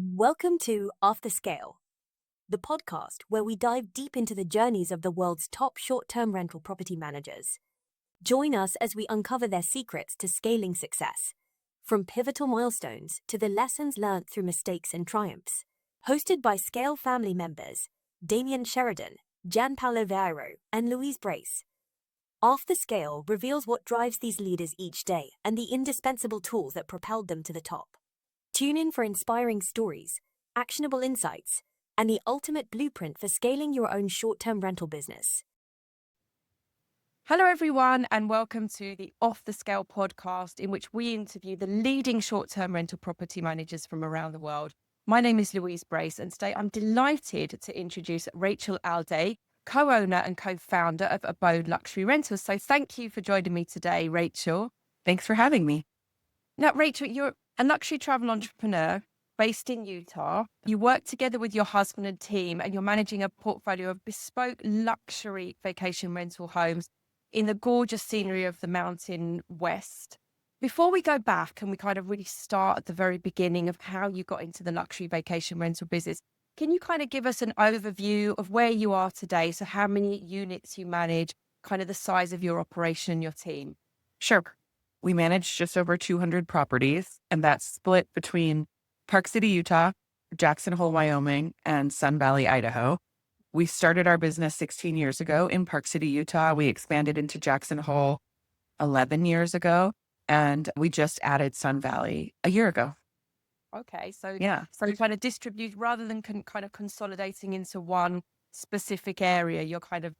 Welcome to Off the Scale, the podcast where we dive deep into the journeys of the world's top short-term rental property managers. Join us as we uncover their secrets to scaling success, from pivotal milestones to the lessons learned through mistakes and triumphs. Hosted by Scale family members Damian Sheridan, Gianpaolo Vieiro, and Louise Brace. Off the Scale reveals what drives these leaders each day and the indispensable tools that propelled them to the top. Tune in for inspiring stories, actionable insights, and the ultimate blueprint for scaling your own short-term rental business. Hello, everyone, and welcome to the Off the Scale podcast, in which we interview the leading short-term rental property managers from around the world. My name is Louise Brace, and today I'm delighted to introduce Rachel Alday, co-owner and co-founder of Abode Luxury Rentals. So thank you for joining me today, Rachel. Thanks for having me. Now, Rachel, you're a luxury travel entrepreneur based in Utah. You work together with your husband and team, and you're managing a portfolio of bespoke luxury vacation rental homes in the gorgeous scenery of the Mountain West. Before we go back and we kind of really start at the very beginning of how you got into the luxury vacation rental business, can you kind of give us an overview of where you are today? So how many units you manage, kind of the size of your operation, your team? Sure. We manage just over 200 properties, and that's split between Park City, Utah, Jackson Hole, Wyoming, and Sun Valley, Idaho. We started our business 16 years ago in Park City, Utah. We expanded into Jackson Hole 11 years ago, and we just added Sun Valley a year ago. Okay, so Yeah. so you kind of distribute rather than kind of consolidating into one specific area. You're kind of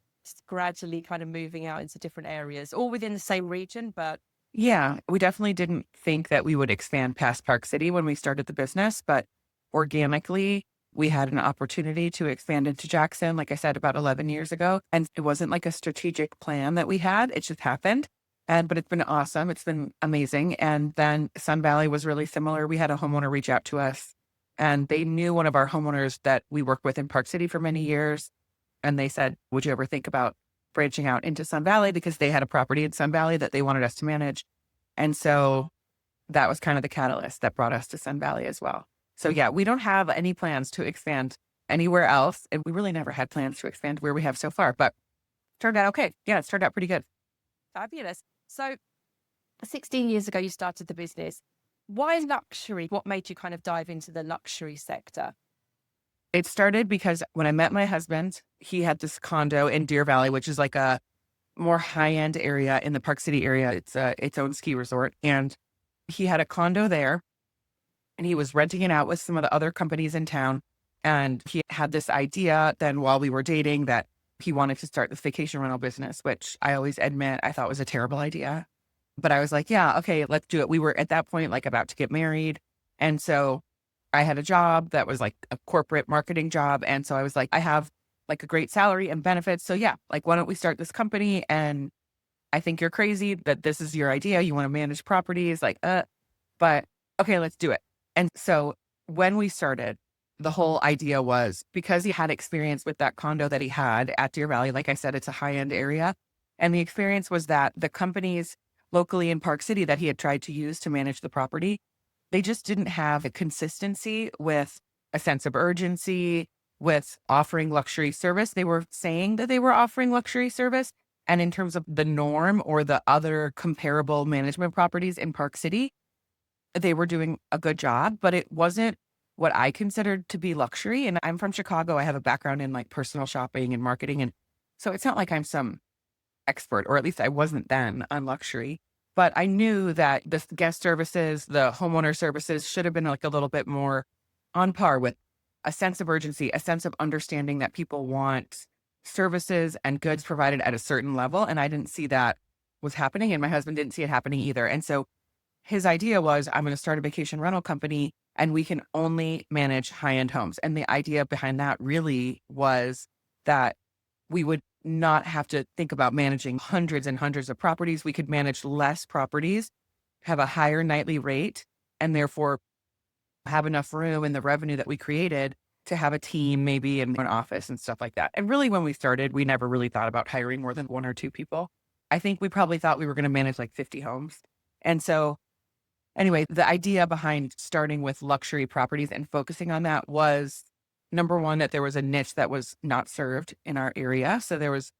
gradually kind of moving out into different areas, all within the same region, but Yeah, we definitely didn't think that we would expand past Park City when we started the business, but organically, we had an opportunity to expand into Jackson, like I said, about 11 years ago. And it wasn't like a strategic plan that we had. It just happened. But it's been awesome. It's been amazing. And then Sun Valley was really similar. We had a homeowner reach out to us, and they knew one of our homeowners that we worked with in Park City for many years. And they said, would you ever think about branching out into Sun Valley, because they had a property in Sun Valley that they wanted us to manage. And so that was kind of the catalyst that brought us to Sun Valley as well. So yeah, we don't have any plans to expand anywhere else. And we really never had plans to expand where we have so far, but it turned out okay. Yeah, it turned out pretty good. fabulous. So 16 years ago, you started the business. Why luxury? What made you kind of dive into the luxury sector? It started because when I met my husband, he had this condo in Deer Valley, which is like a more high-end area in the Park City area. It's its own ski resort. And he had a condo there, and he was renting it out with some of the other companies in town. And he had this idea then while we were dating that he wanted to start this vacation rental business, which I always admit I thought was a terrible idea. But I was like, yeah, okay, let's do it. We were at that point like about to get married. And so I had a job that was like a corporate marketing job. And so I was like, I have like a great salary and benefits. So yeah, like, why don't we start this company? And I think you're crazy that this is your idea. You want to manage properties, but okay, let's do it. And so when we started, the whole idea was because he had experience with that condo that he had at Deer Valley. Like I said, it's a high-end area. And the experience was that the companies locally in Park City that he had tried to use to manage the property, they just didn't have a consistency with a sense of urgency, with offering luxury service. They were saying that they were offering luxury service. And in terms of the norm or the other comparable management properties in Park City, they were doing a good job, but it wasn't what I considered to be luxury. And I'm from Chicago. I have a background in like personal shopping and marketing. And so it's not like I'm some expert, or at least I wasn't then, on luxury. But I knew that the guest services, the homeowner services should have been like a little bit more on par with a sense of urgency, a sense of understanding that people want services and goods provided at a certain level. And I didn't see that was happening. And my husband didn't see it happening either. And so his idea was, I'm going to start a vacation rental company and we can only manage high-end homes. And the idea behind that really was that we would not have to think about managing hundreds and hundreds of properties. We could manage less properties, have a higher nightly rate, and therefore have enough room in the revenue that we created to have a team maybe in an office and stuff like that. And really, when we started, we never really thought about hiring more than one or two people. I think we probably thought we were going to manage like 50 homes. And so Anyway, the idea behind starting with luxury properties and focusing on that was, number one, that there was a niche that was not served in our area. So there was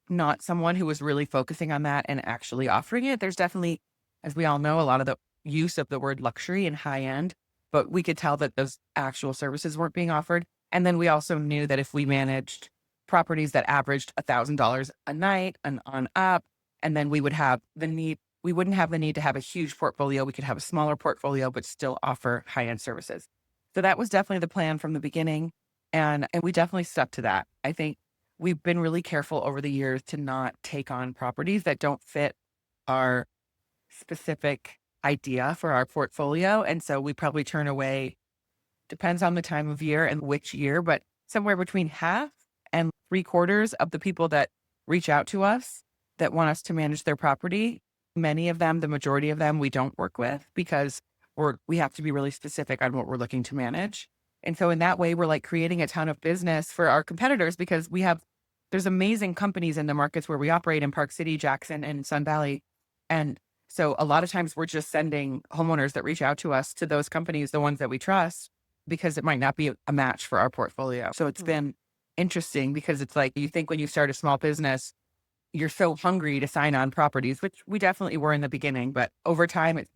not someone who was really focusing on that and actually offering it. There's definitely, as we all know, a lot of the use of the word luxury and high end, but we could tell that those actual services weren't being offered. And then we also knew that if we managed properties that averaged $1,000 a night and on up, and then we wouldn't have the need to have a huge portfolio. We could have a smaller portfolio, but still offer high end services. So that was definitely the plan from the beginning. And we definitely stuck to that. I think we've been really careful over the years to not take on properties that don't fit our specific idea for our portfolio. And so we probably turn away, depends on the time of year and which year, but somewhere between half and 3/4 of the people that reach out to us that want us to manage their property. Many of them, the majority of them, we don't work with because we have to be really specific on what we're looking to manage. And so in that way, we're like creating a ton of business for our competitors because there's amazing companies in the markets where we operate in Park City, Jackson, and Sun Valley. And so a lot of times we're just sending homeowners that reach out to us to those companies, the ones that we trust, because it might not be a match for our portfolio. So it's been interesting because it's like, you think when you start a small business, you're so hungry to sign on properties, which we definitely were in the beginning, but over time it's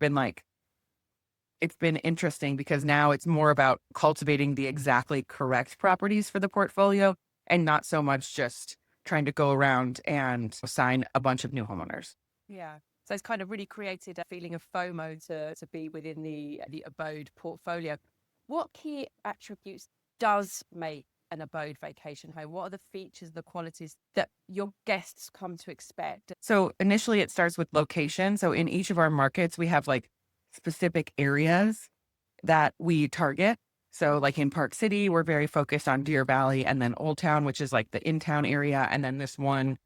been interesting because now it's more about cultivating the exactly correct properties for the portfolio and not so much just trying to go around and sign a bunch of new homeowners. Yeah. So it's kind of really created a feeling of FOMO to be within the Abode portfolio. What key attributes does make an Abode vacation home? What are the features, the qualities that your guests come to expect? So initially it starts with location. So in each of our markets, we have like specific areas that we target. So like in Park City, we're very focused on Deer Valley and then Old Town, which is like the in-town area. And then this one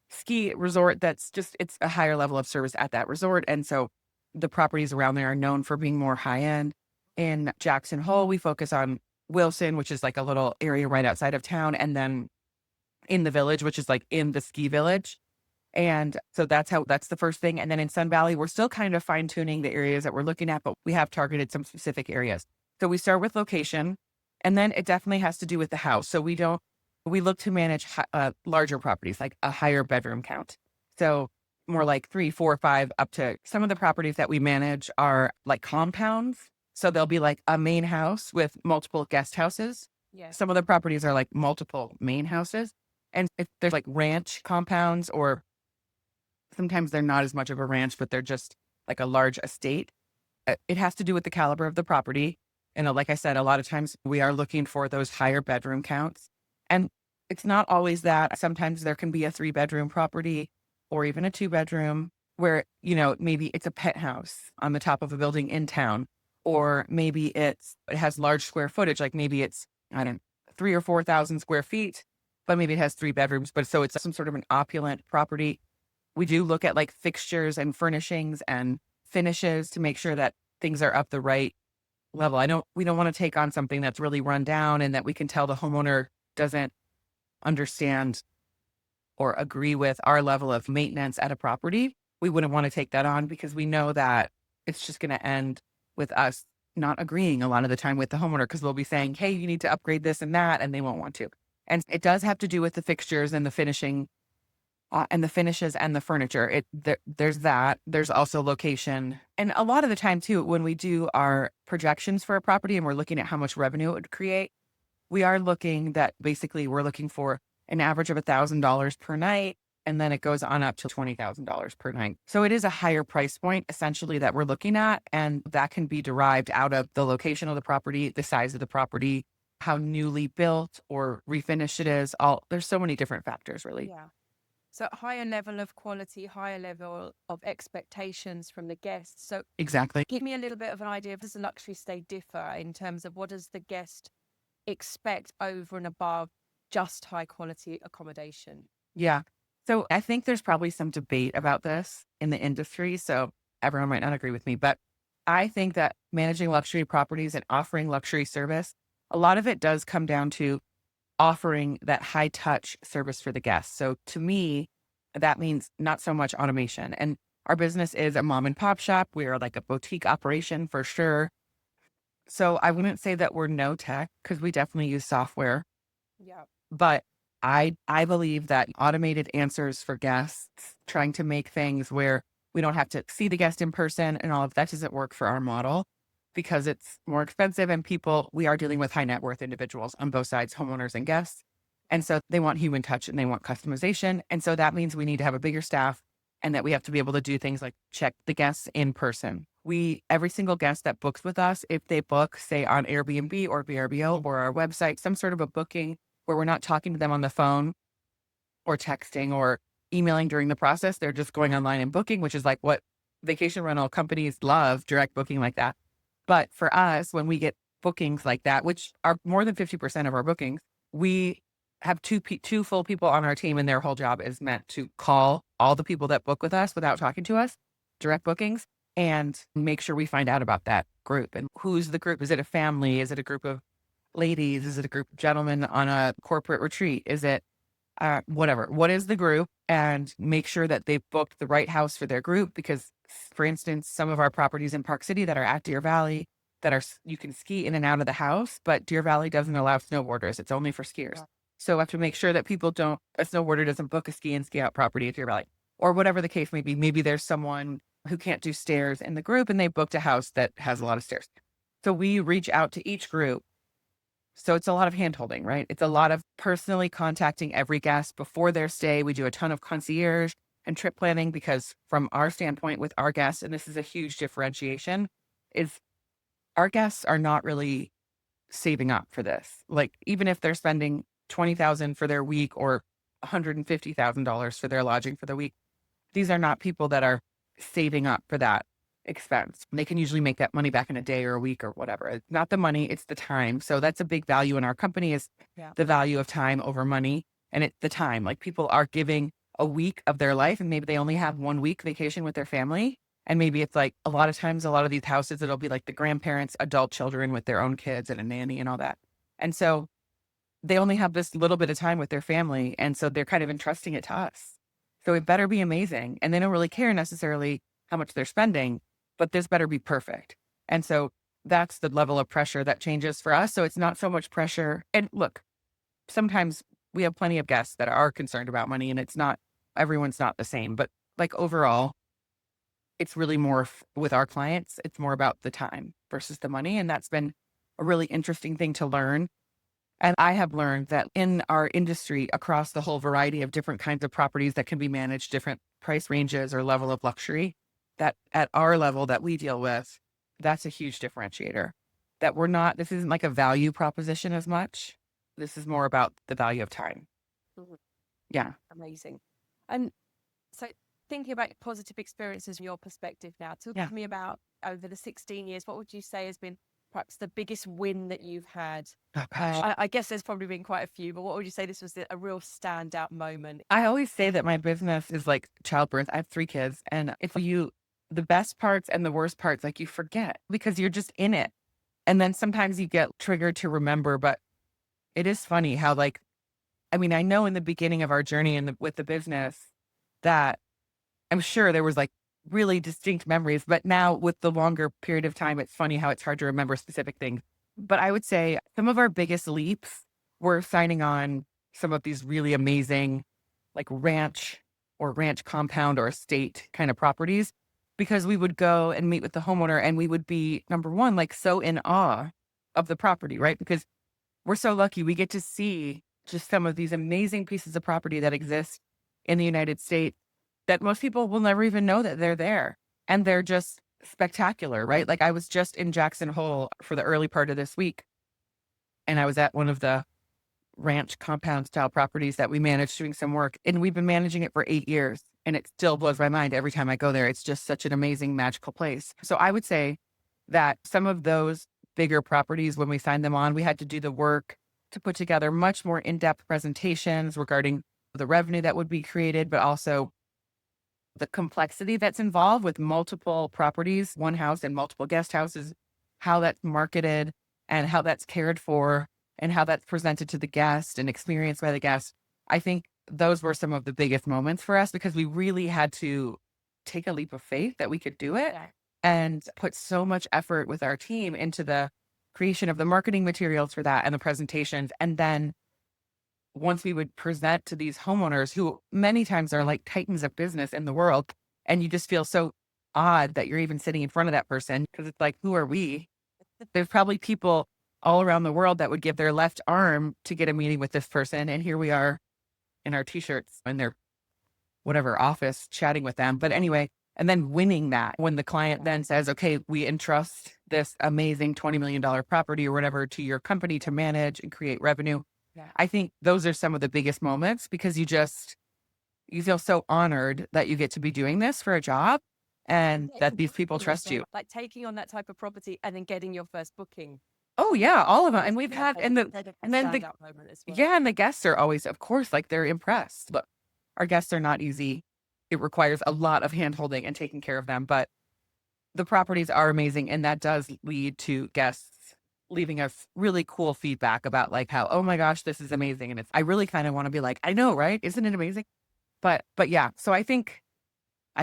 ski resort it's a higher level of service at that resort. And so the properties around there are known for being more high end. In Jackson Hole, we focus on Wilson, which is like a little area right outside of town. And then in the village, which is like in the ski village. And so that's the first thing. And then in Sun Valley, we're still kind of fine tuning the areas that we're looking at, but we have targeted some specific areas. So we start with location, and then it definitely has to do with the house. So we look to manage larger properties, like a higher bedroom count. So more like 3, 4, 5, up to some of the properties that we manage are like compounds. So there'll be like a main house with multiple guest houses. Yeah. Some of the properties are like multiple main houses. And if there's like ranch compounds, or sometimes they're not as much of a ranch, but they're just like a large estate, it has to do with the caliber of the property. And like I said, a lot of times we are looking for those higher bedroom counts. And it's not always that. Sometimes there can be a 3-bedroom property or even a 2-bedroom where, maybe it's a pet house on the top of a building in town, or maybe it has large square footage. Like maybe it's, 3,000 or 4,000 square feet, but maybe it has 3 bedrooms. But so it's some sort of an opulent property. We do look at like fixtures and furnishings and finishes to make sure that things are up the right level. We don't want to take on something that's really run down and that we can tell the homeowner doesn't understand or agree with our level of maintenance at a property. We wouldn't want to take that on because we know that it's just going to end with us not agreeing a lot of the time with the homeowner, because they'll be saying, hey, you need to upgrade this and that, and they won't want to. And it does have to do with the fixtures and the finishing and the finishes and the furniture. There's that. There's also location. And a lot of the time too, when we do our projections for a property and we're looking at how much revenue it would create, we are looking for an average of $1,000 per night. And then it goes on up to $20,000 per night. So it is a higher price point essentially that we're looking at. And that can be derived out of the location of the property, the size of the property, how newly built or refinished it is. There's so many different factors really. Yeah. So higher level of quality, higher level of expectations from the guests. So exactly. Give me a little bit of an idea. Does the luxury stay differ in terms of what does the guest expect over and above just high quality accommodation? Yeah. So I think there's probably some debate about this in the industry. So everyone might not agree with me, but I think that managing luxury properties and offering luxury service, a lot of it does come down to offering that high touch service for the guests. So to me, that means not so much automation. And Our business is a mom and pop shop. We are like a boutique operation for sure. So I wouldn't say that we're no tech because we definitely use software, Yeah. but I believe that automated answers for guests, trying to make things where we don't have to see the guest in person and all of that doesn't work for our model because it's more expensive and we are dealing with high net worth individuals on both sides, homeowners and guests. And so they want human touch and they want customization. And so that means we need to have a bigger staff and that we have to be able to do things like check the guests in person. Every single guest that books with us, if they book, say on Airbnb or VRBO or our website, some sort of a booking where we're not talking to them on the phone or texting or emailing during the process, they're just going online and booking, which is like what vacation rental companies love, direct booking like that. But for us, when we get bookings like that, which are more than 50% of our bookings, we have two full people on our team and their whole job is meant to call all the people that book with us without talking to us, direct bookings, and make sure we find out about that group. And who's the group? Is it a family? Is it a group of ladies? Is it a group of gentlemen on a corporate retreat? Is it whatever? What is the group? And make sure that they've booked the right house for their group. Because, for instance, some of our properties in Park City that are at Deer Valley you can ski in and out of the house, but Deer Valley doesn't allow snowboarders. It's only for skiers. Wow. So we have to make sure that a snowboarder doesn't book a ski in ski out property at Deer Valley or whatever the case may be. Maybe there's someone who can't do stairs in the group and they booked a house that has a lot of stairs. So we reach out to each group. So it's a lot of hand-holding, right? It's a lot of personally contacting every guest before their stay. We do a ton of concierge and trip planning because from our standpoint with our guests, and this is a huge differentiation, is our guests are not really saving up for this. Like even if they're spending $20,000 for their week or $150,000 for their lodging for the week, these are not people that are saving up for that expense. They can usually make that money back in a day or a week or whatever. It's not the money, it's the time. So that's a big value in our company is the value of time over money. And it's the time. Like people are giving a week of their life and maybe they only have 1 week vacation with their family. And maybe it's like a lot of times, a lot of these houses, it'll be like the grandparents, adult children with their own kids and a nanny and all that. And so they only have this little bit of time with their family. And so they're kind of entrusting it to us. So it better be amazing. And they don't really care necessarily how much they're spending, but this better be perfect. And so that's the level of pressure that changes for us. So it's not so much pressure. And look, sometimes we have plenty of guests that are concerned about money and everyone's not the same. But like overall, it's really more with our clients, it's more about the time versus the money. And that's been a really interesting thing to learn. And I have learned that in our industry, across the whole variety of different kinds of properties that can be managed, different price ranges or level of luxury, that at our level that we deal with, that's a huge differentiator. This isn't like a value proposition as much. This is more about the value of time. Mhm. Yeah. Amazing. And so thinking about positive experiences from your perspective now, talk to me about over the 16 years, what would you say has been perhaps the biggest win that you've had? Oh, gosh. I guess there's probably been quite a few, but what would you say this was a real standout moment? I always say that my business is like childbirth. I have 3 kids and the best parts and the worst parts, like you forget because you're just in it. And then sometimes you get triggered to remember, but it is funny how I know in the beginning of our journey with the business that I'm sure there was like really distinct memories, but now with the longer period of time, it's funny how it's hard to remember specific things. But I would say some of our biggest leaps were signing on some of these really amazing like ranch compound or estate kind of properties, because we would go and meet with the homeowner and we would be, number one, like so in awe of the property, right? Because we're so lucky we get to see just some of these amazing pieces of property that exist in the United States that most people will never even know that they're there. And they're just spectacular, right? Like I was just in Jackson Hole for the early part of this week, and I was at one of the ranch compound style properties that we managed doing some work. And we've been managing it for 8 years. And it still blows my mind every time I go there. It's just such an amazing, magical place. So I would say that some of those bigger properties, when we signed them on, we had to do the work to put together much more in-depth presentations regarding the revenue that would be created, but also the complexity that's involved with multiple properties, one house and multiple guest houses, how that's marketed and how that's cared for and how that's presented to the guest and experienced by the guest. I think those were some of the biggest moments for us because we really had to take a leap of faith that we could do it Yeah. and put so much effort with our team into the creation of the marketing materials for that and the presentations. And then once we would present to these homeowners who many times are like titans of business in the world, and you just feel so odd that you're even sitting in front of that person because it's like, who are we? There's probably people all around the world that would give their left arm to get a meeting with this person. And here we are in our t-shirts in their whatever office chatting with them. But anyway, and then winning that when the client then says, okay, we entrust this amazing $20 million property or whatever to your company to manage and create revenue. Yeah. I think those are some of the biggest moments because you feel so honored that you get to be doing this for a job and that these people trust you. Like taking on that type of property and then getting your first booking. Oh yeah, all of them. And we've had, and then moment as well. yeah, and the guests are always, of course, like they're impressed. Look, our guests are not easy. It requires a lot of hand holding and taking care of them, but the properties are amazing. And that does lead to guests leaving us really cool feedback about like how, oh my gosh, this is amazing. And I really kind of want to be like, I know, right? Isn't it amazing? But yeah, so I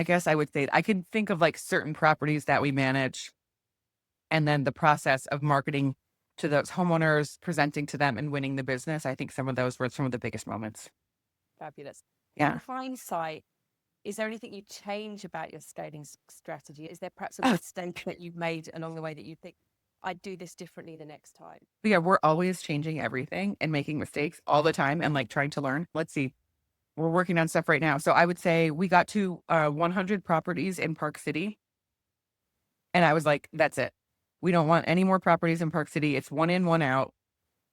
guess I would say I can think of like certain properties that we manage and then the process of marketing to those homeowners, presenting to them and winning the business. I think some of those were some of the biggest moments. Fabulous. Yeah. In hindsight, is there anything you change about your scaling strategy? Is there perhaps a mistake that you've made along the way that you think, I'd do this differently the next time? Yeah, we're always changing everything and making mistakes all the time and like trying to learn. Let's see. We're working on stuff right now. So I would say we got to 100 properties in Park City. And I was like, that's it. We don't want any more properties in Park City. It's one in, one out.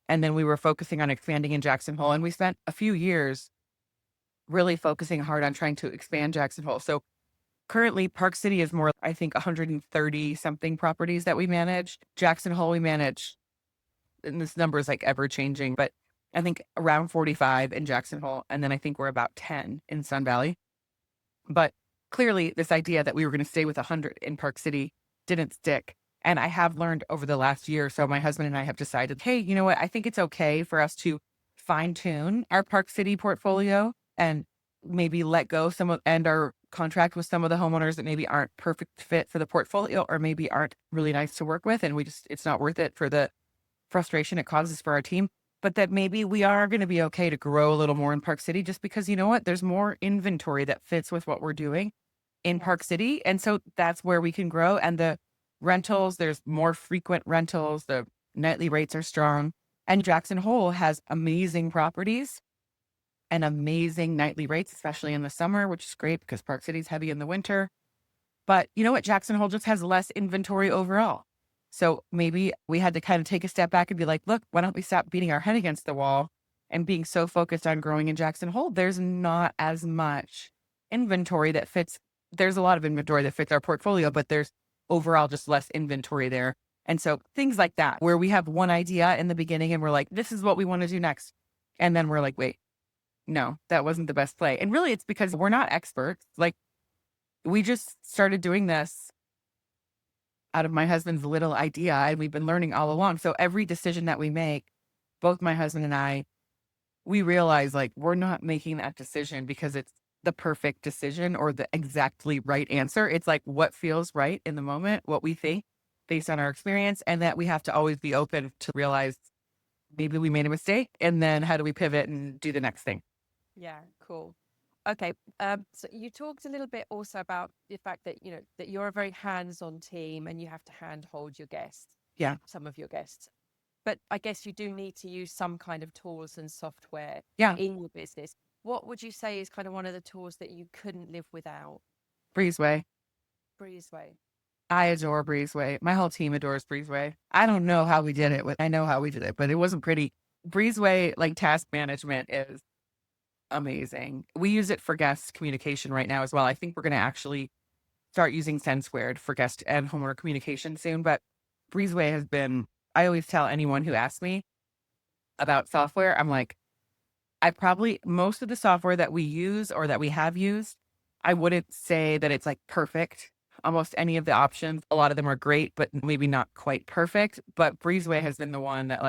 And then we were focusing on expanding in Jackson Hole. And we spent a few years really focusing hard on trying to expand Jackson Hole. So currently Park City is more, I think 130 something properties that we manage. Jackson Hole we manage, and this number is like ever changing, but I think around 45 in Jackson Hole. And then I think we're about 10 in Sun Valley. But clearly this idea that we were going to stay with 100 in Park City didn't stick. And I have learned over the last year or so, my husband and I have decided, hey, you know what? I think it's okay for us to fine tune our Park City portfolio and maybe let go end our contract with some of the homeowners that maybe aren't perfect fit for the portfolio or maybe aren't really nice to work with. And it's not worth it for the frustration it causes for our team. But that maybe we are going to be okay to grow a little more in Park City just because, you know what? There's more inventory that fits with what we're doing in Park City. And so that's where we can grow. And the rentals, there's more frequent rentals. The nightly rates are strong. And Jackson Hole has amazing properties and amazing nightly rates, especially in the summer, which is great because Park City's heavy in the winter. But you know what? Jackson Hole just has less inventory overall. So maybe we had to kind of take a step back and be like, look, why don't we stop beating our head against the wall and being so focused on growing in Jackson Hole? There's not as much inventory that fits. There's a lot of inventory that fits our portfolio, but there's overall just less inventory there. And so things like that, where we have one idea in the beginning and we're like, this is what we want to do next. And then we're like, wait, no, that wasn't the best play. And really it's because we're not experts. Like we just started doing this out of my husband's little idea and we've been learning all along. So every decision that we make, both my husband and I, we realize like we're not making that decision because it's the perfect decision or the exactly right answer. It's like what feels right in the moment, what we think based on our experience, and that we have to always be open to realize maybe we made a mistake and then how do we pivot and do the next thing. Yeah, cool. Okay. So you talked a little bit also about the fact that, you know, that you're a very hands-on team and you have to handhold your guests. Yeah. Some of your guests. But I guess you do need to use some kind of tools and software in your business. What would you say is kind of one of the tools that you couldn't live without? Breezeway. I adore Breezeway. My whole team adores Breezeway. I don't know how we did it. I know how we did it, but it wasn't pretty. Breezeway, like task management is amazing. We use it for guest communication right now as well. I think we're going to actually start using SendSquared for guest and homeowner communication soon. But Breezeway has been, I always tell anyone who asks me about software, I'm like, most of the software that we use or that we have used, I wouldn't say that it's like perfect. Almost any of the options, a lot of them are great, but maybe not quite perfect. But Breezeway has been the one that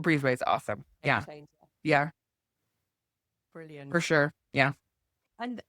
Breezeway is awesome. Yeah. Changer. Yeah. Brilliant. For sure. Yeah. And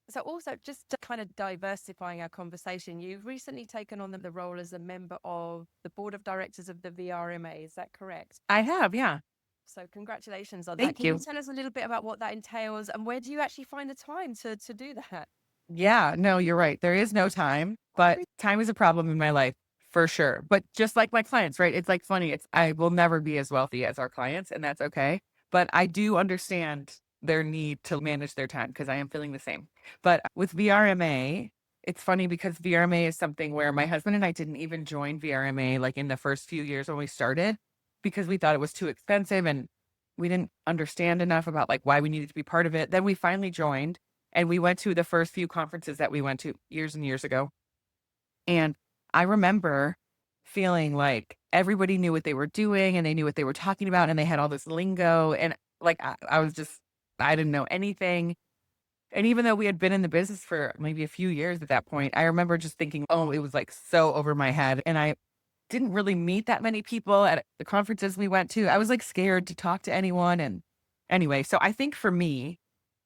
So also just to kind of diversifying our conversation, you've recently taken on the role as a member of the board of directors of the VRMA. Is that correct? I have, yeah. So congratulations on that. Thank Can you you. tell us a little bit about what that entails and where do you actually find the time to do that? Yeah, no, you're right. There is no time, but time is a problem in my life for sure. But just like my clients, right? It's like funny. I will never be as wealthy as our clients, and that's okay. But I do understand their need to manage their time because I am feeling the same. But with VRMA, it's funny because VRMA is something where my husband and I didn't even join VRMA like in the first few years when we started because we thought it was too expensive and we didn't understand enough about like why we needed to be part of it. Then we finally joined and we went to the first few conferences that we went to years and years ago. And I remember feeling like everybody knew what they were doing and they knew what they were talking about and they had all this lingo. And like, I was just, I didn't know anything. And even though we had been in the business for maybe a few years at that point, I remember just thinking, oh, it was like so over my head. And I didn't really meet that many people at the conferences we went to. I was like scared to talk to anyone. And anyway, so I think for me,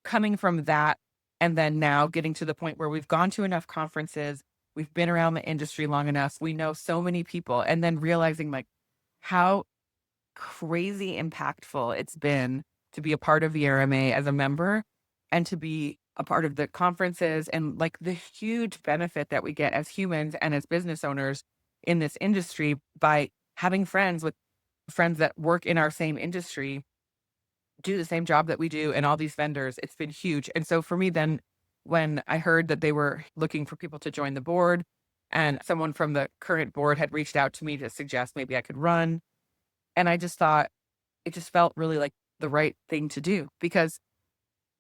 coming from that and then now getting to the point where we've gone to enough conferences, we've been around the industry long enough, we know so many people, and then realizing like how crazy impactful it's been to be a part of VRMA as a member and to be a part of the conferences and like the huge benefit that we get as humans and as business owners in this industry by having friends with friends that work in our same industry do the same job that we do and all these vendors. It's been huge. And so for me, then when I heard that they were looking for people to join the board and someone from the current board had reached out to me to suggest maybe I could run. And I just thought it just felt really like the right thing to do because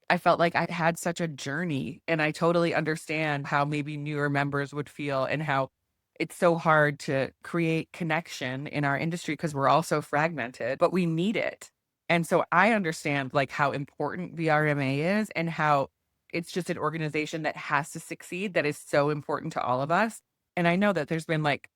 I felt like I had such a journey and I totally understand how maybe newer members would feel and how it's so hard to create connection in our industry because we're all so fragmented, but we need it. And so I understand like how important VRMA is and how it's just an organization that has to succeed that is so important to all of us. And I know that there's been like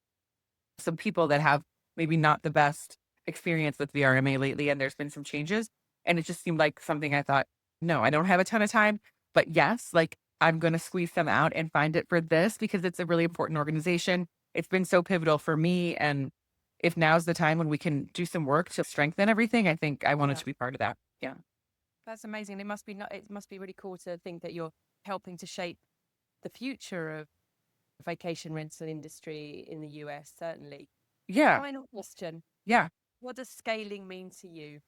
some people that have maybe not the best experience with VRMA lately, and there's been some changes. And it just seemed like something I thought, no, I don't have a ton of time, but yes, like I'm going to squeeze some out and find it for this because it's a really important organization. It's been so pivotal for me. And if now's the time when we can do some work to strengthen everything, I think I wanted Yeah. to be part of that. Yeah. That's amazing. It must be really cool to think that you're helping to shape the future of vacation rental industry in the US, certainly. Yeah. Final question. Yeah. What does scaling mean to you?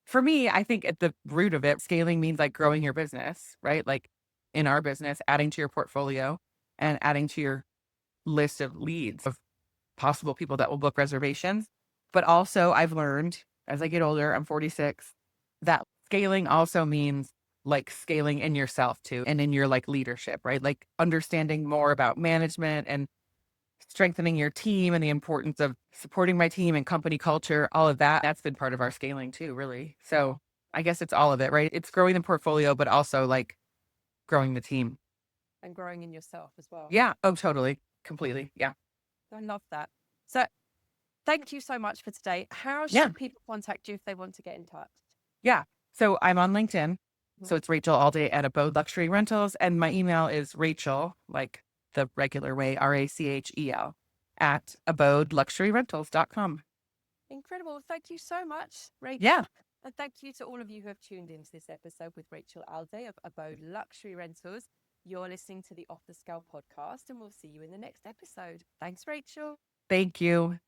For me, I think at the root of it, scaling means like growing your business, right? Like in our business, adding to your portfolio and adding to your list of leads of possible people that will book reservations. But also, I've learned as I get older, I'm 46, that scaling also means like scaling in yourself too and in your like leadership, right? Like understanding more about management and strengthening your team and the importance of supporting my team and company culture, all of that. That's been part of our scaling too, really. So I guess it's all of it, right? It's growing the portfolio, but also like growing the team. And growing in yourself as well. Yeah. Oh, totally. Completely. Yeah. I love that. So thank you so much for today. How Yeah. should people contact you if they want to get in touch? Yeah. So I'm on LinkedIn. So it's Rachel Alday at Abode Luxury Rentals. And my email is Rachel, like the regular way, RACHEL, at abodeluxuryrentals.com. Incredible. Thank you so much, Rachel. Yeah. And thank you to all of you who have tuned into this episode with Rachel Alday of Abode Luxury Rentals. You're listening to the Off the Scale podcast, and we'll see you in the next episode. Thanks, Rachel. Thank you.